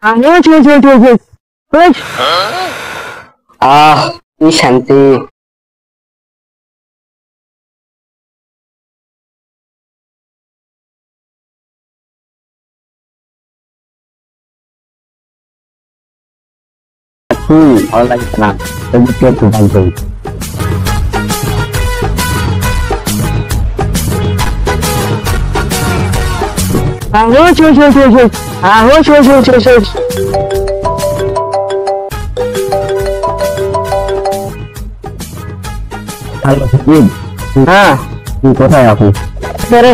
আহ কি শান্তি। ভালো লাগছে না, একটু ভালো। হ্যালো সুদীপ, হ্যাঁ তুই কোথায় আছিস?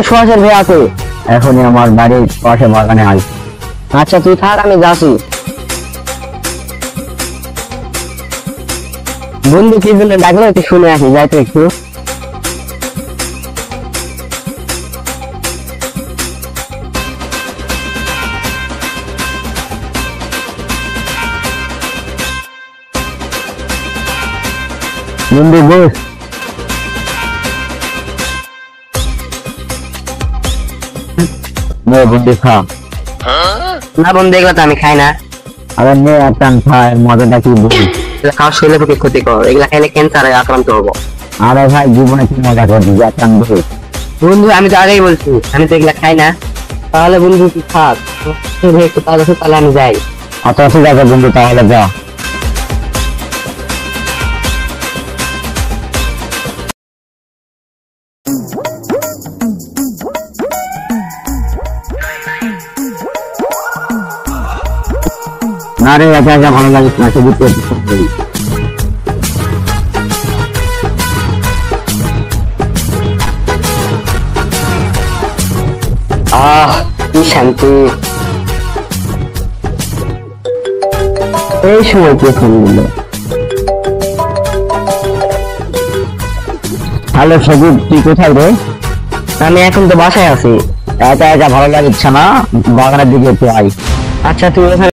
সোহাসের ভাই আছে। এখনই আমার বাড়ির পাশে বাগানে আয়। আচ্ছা তুই থাক, আমি যাচ্ছি। বন্ধু কি জন্য ডাকলো একটু শুনে আসি, যাই তো একটু। বন্ধু বস। বন্ধু খা। না বন্ধু, এগুলো তো আমি খাই না। আরে নে একটা খায়, মজাটা কি বল। এগুলো খাওয়ার শরীরের পক্ষে ক্ষতিকর, এগুলা খাইলে ক্যান্সারে আক্রান্ত হবো। আরে ভাই জীবনে কি মজা করবি, একটা বস। বন্ধু আমি তো আগেই বলছি আমি তো এগুলা খাই না। তাহলে বন্ধু তুই থাক, একটু কাজ আছে, তাহলে আমি যাই। আচ্ছা ঠিক আছে বন্ধু, তাহলে যা। না রে, একা একা ভালো লাগিস না, শুধু পেট ভর্তি। আহ কি শান্তি। এই সময় কে ফোন দিল? হ্যালো সজীব, তুই কোথায় রে? আমি এখন তো বাসায় আছি। একা একা ভালো লাগছে না, বাগানের দিকে একটু আয়। আচ্ছা তুই ওখানে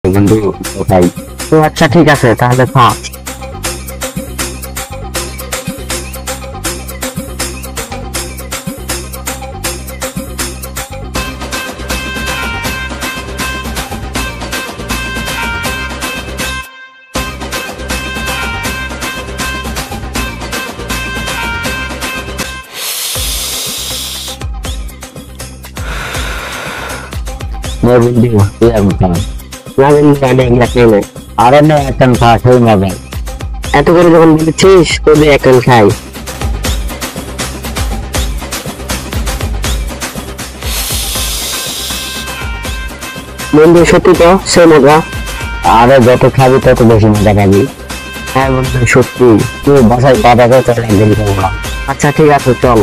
বন্ধু কোথায়? তো আচ্ছা ঠিক আছে, তাহলে থাক। বন্ধু তুই এখন খা। না বন্ধু আমি এগুলা খাই না। আরে নে একটা খা, সেই মজা। এত করে যখন বলেছিস তবে এখন খাই। বন্ধু সত্যি তো সে মজা। আরে যত খাবি তত বেশি মজা পাবি। হ্যাঁ বন্ধু সত্যি। তুই বাসায় পা দেখে চলে একদিন খাবো। আচ্ছা ঠিক আছে চল।